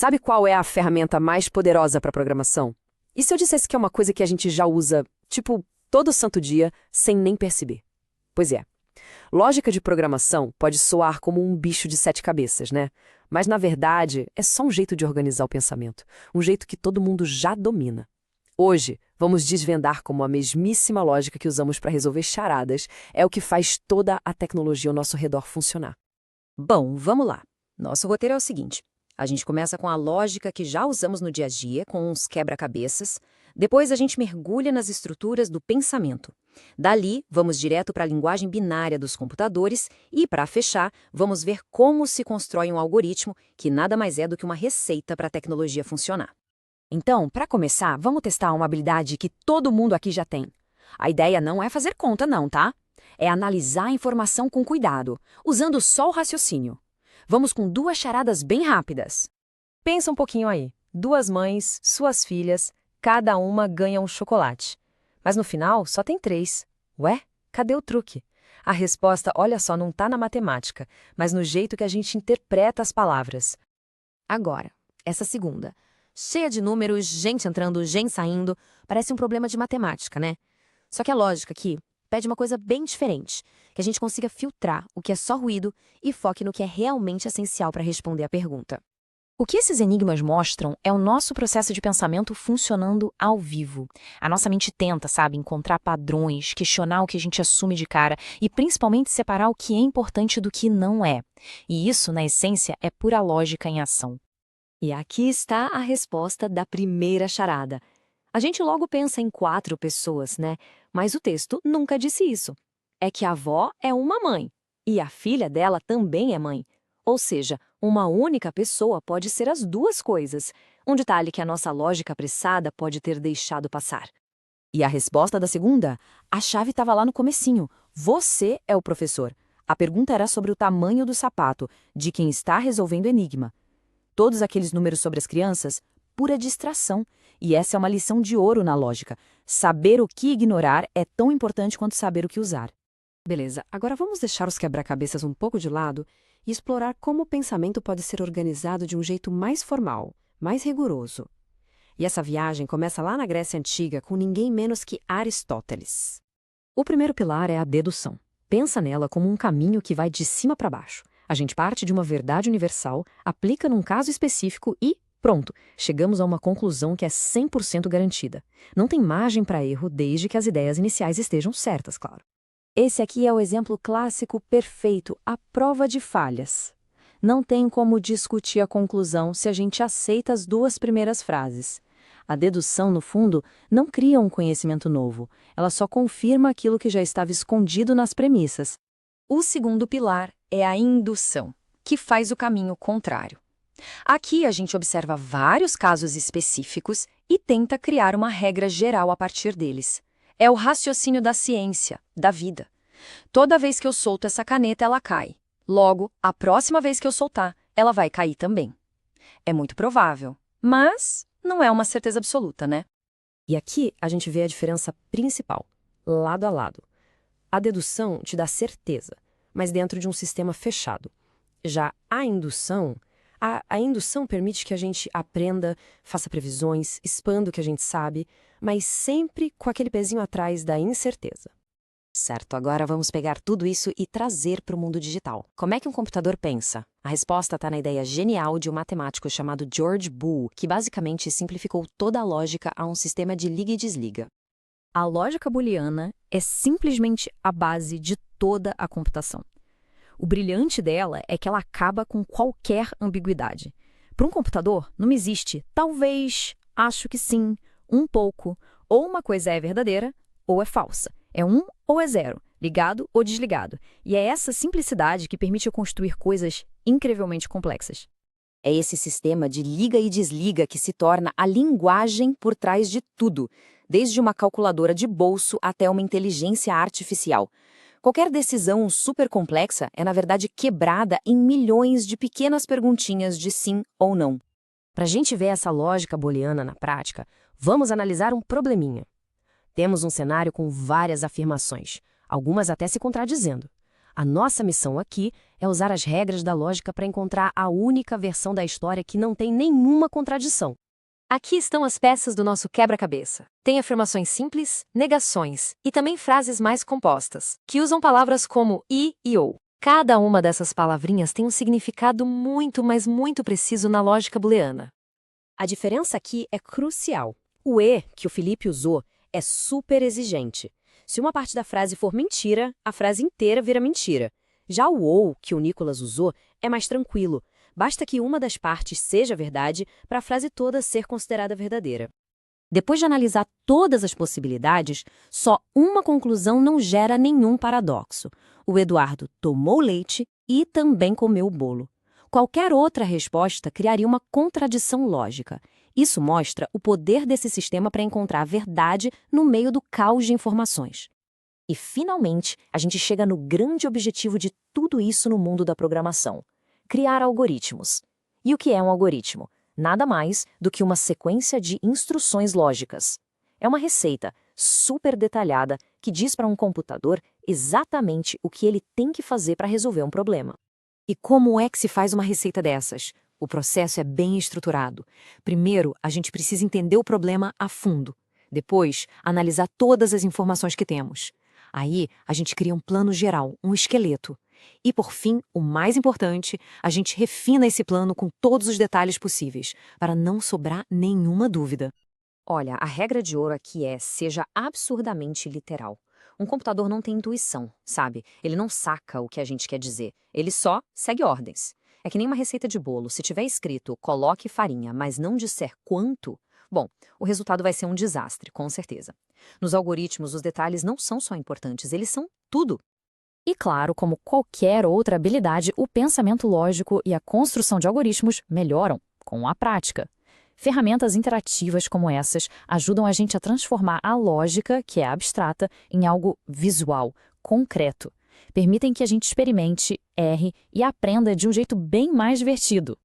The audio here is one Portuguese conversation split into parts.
Sabe qual é a ferramenta mais poderosa para programação? E se eu dissesse que é uma coisa que a gente já usa, tipo, todo santo dia, sem nem perceber? Pois é. Lógica de programação pode soar como um bicho de sete cabeças, né? Mas, na verdade, é só um jeito de organizar o pensamento. Um jeito que todo mundo já domina. Hoje, vamos desvendar como a mesmíssima lógica que usamos para resolver charadas é o que faz toda a tecnologia ao nosso redor funcionar. Bom, vamos lá. Nosso roteiro é o seguinte. A gente começa com a lógica que já usamos no dia a dia, com uns quebra-cabeças. Depois a gente mergulha nas estruturas do pensamento. Dali, vamos direto para a linguagem binária dos computadores e, para fechar, vamos ver como se constrói um algoritmo que nada mais é do que uma receita para a tecnologia funcionar. Então, para começar, vamos testar uma habilidade que todo mundo aqui já tem. A ideia não é fazer conta não, tá? É analisar a informação com cuidado, usando só o raciocínio. Vamos com duas charadas bem rápidas. Pensa um pouquinho aí. Duas mães, suas filhas, cada uma ganha um chocolate. Mas no final só tem três. Ué, cadê o truque? A resposta, olha só, não está na matemática, mas no jeito que a gente interpreta as palavras. Agora, essa segunda, cheia de números, gente entrando, gente saindo, parece um problema de matemática, né? Só que a lógica aqui pede uma coisa bem diferente, que a gente consiga filtrar o que é só ruído e foque no que é realmente essencial para responder a pergunta. O que esses enigmas mostram é o nosso processo de pensamento funcionando ao vivo. A nossa mente tenta, sabe, encontrar padrões, questionar o que a gente assume de cara e principalmente separar o que é importante do que não é. E isso, na essência, é pura lógica em ação. E aqui está a resposta da primeira charada. A gente logo pensa em 4 pessoas, né? Mas o texto nunca disse isso. É que a avó é uma mãe e a filha dela também é mãe. Ou seja, uma única pessoa pode ser as duas coisas. Um detalhe que a nossa lógica apressada pode ter deixado passar. E a resposta da segunda? A chave estava lá no comecinho. Você é o professor. A pergunta era sobre o tamanho do sapato, de quem está resolvendo o enigma. Todos aqueles números sobre as crianças, pura distração. E essa é uma lição de ouro na lógica. Saber o que ignorar é tão importante quanto saber o que usar. Beleza, agora vamos deixar os quebra-cabeças um pouco de lado e explorar como o pensamento pode ser organizado de um jeito mais formal, mais rigoroso. E essa viagem começa lá na Grécia Antiga com ninguém menos que Aristóteles. O primeiro pilar é a dedução. Pensa nela como um caminho que vai de cima para baixo. A gente parte de uma verdade universal, aplica num caso específico e, pronto, chegamos a uma conclusão que é 100% garantida. Não tem margem para erro desde que as ideias iniciais estejam certas, claro. Esse aqui é o exemplo clássico perfeito, a prova de falhas. Não tem como discutir a conclusão se a gente aceita as duas primeiras frases. A dedução, no fundo, não cria um conhecimento novo, ela só confirma aquilo que já estava escondido nas premissas. O segundo pilar é a indução, que faz o caminho contrário. Aqui a gente observa vários casos específicos e tenta criar uma regra geral a partir deles. É o raciocínio da ciência, da vida. Toda vez que eu solto essa caneta, ela cai. Logo, a próxima vez que eu soltar, ela vai cair também. É muito provável, mas não é uma certeza absoluta, né? E aqui a gente vê a diferença principal, lado a lado. A dedução te dá certeza, mas dentro de um sistema fechado. Já a indução permite que a gente aprenda, faça previsões, expanda o que a gente sabe, mas sempre com aquele pezinho atrás da incerteza. Certo, agora vamos pegar tudo isso e trazer para o mundo digital. Como é que um computador pensa? A resposta está na ideia genial de um matemático chamado George Boole, que basicamente simplificou toda a lógica a um sistema de liga e desliga. A lógica booleana é simplesmente a base de toda a computação. O brilhante dela é que ela acaba com qualquer ambiguidade. Para um computador, não existe talvez, acho que sim, um pouco, ou uma coisa é verdadeira ou é falsa. É 1 ou é 0, ligado ou desligado. E é essa simplicidade que permite eu construir coisas incrivelmente complexas. É esse sistema de liga e desliga que se torna a linguagem por trás de tudo, desde uma calculadora de bolso até uma inteligência artificial. Qualquer decisão super complexa é, na verdade, quebrada em milhões de pequenas perguntinhas de sim ou não. Para a gente ver essa lógica booleana na prática, vamos analisar um probleminha. Temos um cenário com várias afirmações, algumas até se contradizendo. A nossa missão aqui é usar as regras da lógica para encontrar a única versão da história que não tem nenhuma contradição. Aqui estão as peças do nosso quebra-cabeça. Tem afirmações simples, negações e também frases mais compostas, que usam palavras como e ou. Cada uma dessas palavrinhas tem um significado muito, mas muito preciso na lógica booleana. A diferença aqui é crucial. O e que o Felipe usou é super exigente. Se uma parte da frase for mentira, a frase inteira vira mentira. Já o ou que o Nicolas usou é mais tranquilo. Basta que uma das partes seja verdade para a frase toda ser considerada verdadeira. Depois de analisar todas as possibilidades, só uma conclusão não gera nenhum paradoxo. O Eduardo tomou leite e também comeu o bolo. Qualquer outra resposta criaria uma contradição lógica. Isso mostra o poder desse sistema para encontrar a verdade no meio do caos de informações. E, finalmente, a gente chega no grande objetivo de tudo isso no mundo da programação: criar algoritmos. E o que é um algoritmo? Nada mais do que uma sequência de instruções lógicas. É uma receita super detalhada que diz para um computador exatamente o que ele tem que fazer para resolver um problema. E como é que se faz uma receita dessas? O processo é bem estruturado. Primeiro, a gente precisa entender o problema a fundo. Depois, analisar todas as informações que temos. Aí, a gente cria um plano geral, um esqueleto. E, por fim, o mais importante, a gente refina esse plano com todos os detalhes possíveis, para não sobrar nenhuma dúvida. Olha, a regra de ouro aqui é: seja absurdamente literal. Um computador não tem intuição, sabe? Ele não saca o que a gente quer dizer. Ele só segue ordens. É que nem uma receita de bolo. Se tiver escrito coloque farinha, mas não disser quanto, bom, o resultado vai ser um desastre, com certeza. Nos algoritmos, os detalhes não são só importantes, eles são tudo. E claro, como qualquer outra habilidade, o pensamento lógico e a construção de algoritmos melhoram com a prática. Ferramentas interativas como essas ajudam a gente a transformar a lógica, que é abstrata, em algo visual, concreto. Permitem que a gente experimente, erre e aprenda de um jeito bem mais divertido.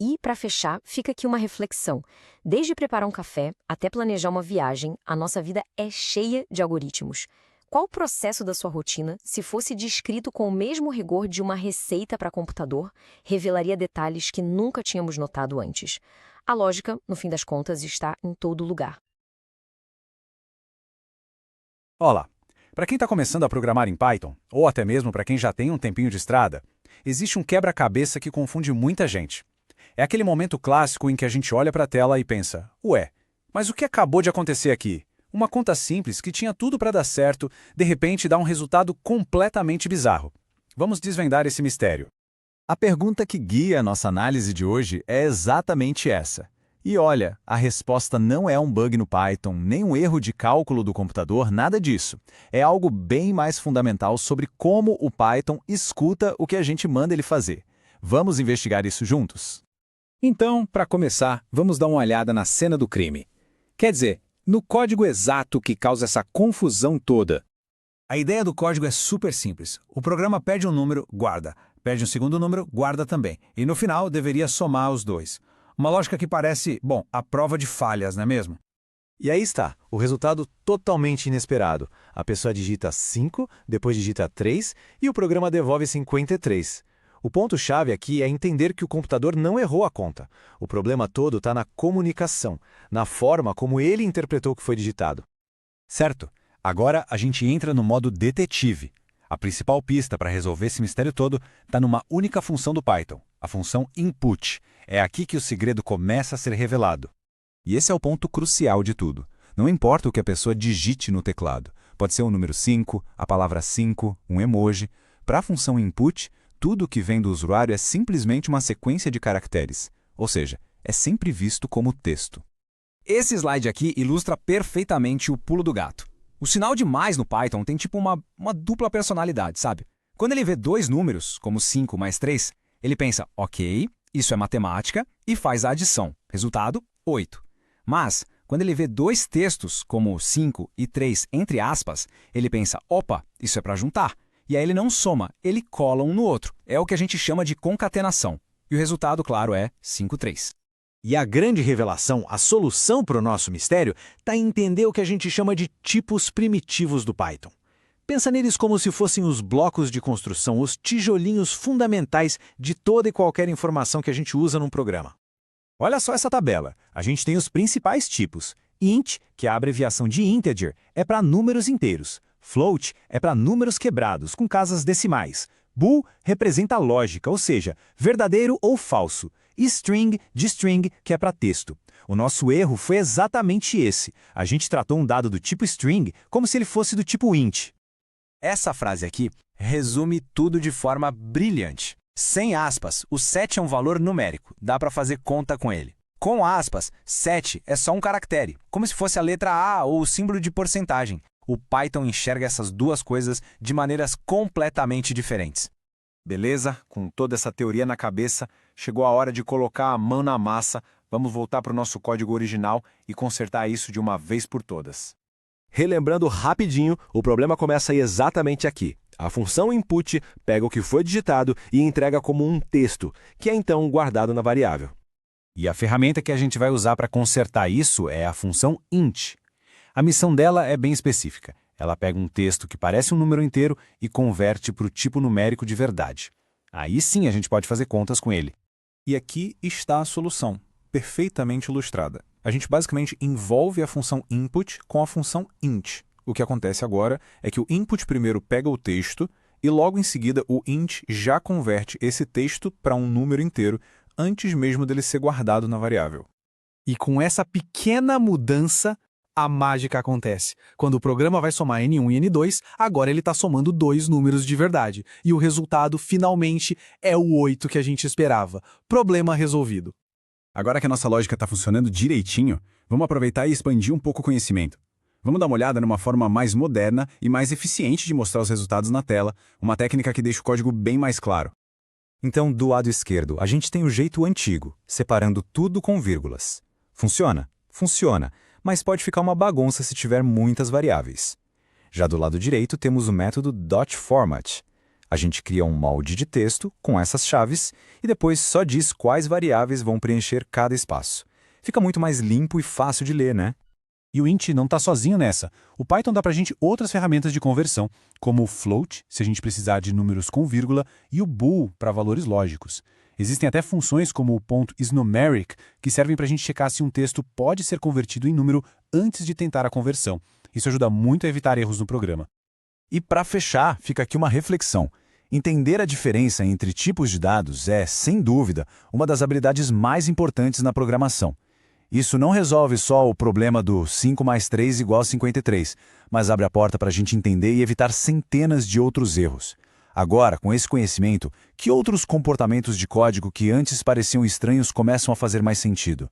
E, para fechar, fica aqui uma reflexão. Desde preparar um café até planejar uma viagem, a nossa vida é cheia de algoritmos. Qual o processo da sua rotina, se fosse descrito com o mesmo rigor de uma receita para computador, revelaria detalhes que nunca tínhamos notado antes? A lógica, no fim das contas, está em todo lugar. Olá! Para quem está começando a programar em Python, ou até mesmo para quem já tem um tempinho de estrada, existe um quebra-cabeça que confunde muita gente. É aquele momento clássico em que a gente olha para a tela e pensa: ué, mas o que acabou de acontecer aqui? Uma conta simples que tinha tudo para dar certo, de repente dá um resultado completamente bizarro. Vamos desvendar esse mistério. A pergunta que guia a nossa análise de hoje é exatamente essa. E olha, a resposta não é um bug no Python, nem um erro de cálculo do computador, nada disso. É algo bem mais fundamental sobre como o Python escuta o que a gente manda ele fazer. Vamos investigar isso juntos? Então, para começar, vamos dar uma olhada na cena do crime. Quer dizer, no código exato que causa essa confusão toda. A ideia do código é super simples. O programa pede um número, guarda. Pede um segundo número, guarda também. E no final, deveria somar os dois. Uma lógica que parece, bom, a prova de falhas, não é mesmo? E aí está, o resultado totalmente inesperado. A pessoa digita 5, depois digita 3 e o programa devolve 53. O ponto-chave aqui é entender que o computador não errou a conta. O problema todo está na comunicação, na forma como ele interpretou o que foi digitado. Certo. Agora a gente entra no modo detetive. A principal pista para resolver esse mistério todo está numa única função do Python, a função input. É aqui que o segredo começa a ser revelado. E esse é o ponto crucial de tudo. Não importa o que a pessoa digite no teclado. Pode ser o número 5, a palavra 5, um emoji. Para a função input, tudo que vem do usuário é simplesmente uma sequência de caracteres. Ou seja, é sempre visto como texto. Esse slide aqui ilustra perfeitamente o pulo do gato. O sinal de mais no Python tem tipo uma dupla personalidade, sabe? Quando ele vê dois números, como 5 mais 3, ele pensa, ok, isso é matemática, e faz a adição. Resultado, 8. Mas, quando ele vê dois textos, como 5 e 3 entre aspas, ele pensa, opa, isso é para juntar. E aí ele não soma, ele cola um no outro. É o que a gente chama de concatenação. E o resultado, claro, é 5, 3. E a grande revelação, a solução para o nosso mistério, está em entender o que a gente chama de tipos primitivos do Python. Pensa neles como se fossem os blocos de construção, os tijolinhos fundamentais de toda e qualquer informação que a gente usa num programa. Olha só essa tabela. A gente tem os principais tipos. Int, que é a abreviação de integer, é para números inteiros. Float é para números quebrados, com casas decimais. Bool representa lógica, ou seja, verdadeiro ou falso. E string, de string, que é para texto. O nosso erro foi exatamente esse. A gente tratou um dado do tipo string como se ele fosse do tipo int. Essa frase aqui resume tudo de forma brilhante. Sem aspas, o 7 é um valor numérico, dá para fazer conta com ele. Com aspas, 7 é só um caractere, como se fosse a letra A ou o símbolo de porcentagem. O Python enxerga essas duas coisas de maneiras completamente diferentes. Beleza? Com toda essa teoria na cabeça, chegou a hora de colocar a mão na massa. Vamos voltar para o nosso código original e consertar isso de uma vez por todas. Relembrando rapidinho, o problema começa aí exatamente aqui. A função input pega o que foi digitado e entrega como um texto, que é então guardado na variável. E a ferramenta que a gente vai usar para consertar isso é a função int. A missão dela é bem específica. Ela pega um texto que parece um número inteiro e converte para o tipo numérico de verdade. Aí sim a gente pode fazer contas com ele. E aqui está a solução, perfeitamente ilustrada. A gente basicamente envolve a função input com a função int. O que acontece agora é que o input primeiro pega o texto e logo em seguida o int já converte esse texto para um número inteiro antes mesmo dele ser guardado na variável. E com essa pequena mudança, a mágica acontece. Quando o programa vai somar N1 e N2, agora ele está somando dois números de verdade. E o resultado, finalmente, é o 8 que a gente esperava. Problema resolvido. Agora que a nossa lógica está funcionando direitinho, vamos aproveitar e expandir um pouco o conhecimento. Vamos dar uma olhada numa forma mais moderna e mais eficiente de mostrar os resultados na tela, uma técnica que deixa o código bem mais claro. Então, do lado esquerdo, a gente tem o jeito antigo, separando tudo com vírgulas. Funciona? Funciona, mas pode ficar uma bagunça se tiver muitas variáveis. Já do lado direito, temos o método .format. A gente cria um molde de texto com essas chaves e depois só diz quais variáveis vão preencher cada espaço. Fica muito mais limpo e fácil de ler, né? E o int não está sozinho nessa. O Python dá para a gente outras ferramentas de conversão, como o float, se a gente precisar de números com vírgula, e o bool, para valores lógicos. Existem até funções como o .isNumeric, que servem para a gente checar se um texto pode ser convertido em número antes de tentar a conversão. Isso ajuda muito a evitar erros no programa. E para fechar, fica aqui uma reflexão. Entender a diferença entre tipos de dados é, sem dúvida, uma das habilidades mais importantes na programação. Isso não resolve só o problema do 5 mais 3 igual a 53, mas abre a porta para a gente entender e evitar centenas de outros erros. Agora, com esse conhecimento, que outros comportamentos de código que antes pareciam estranhos começam a fazer mais sentido?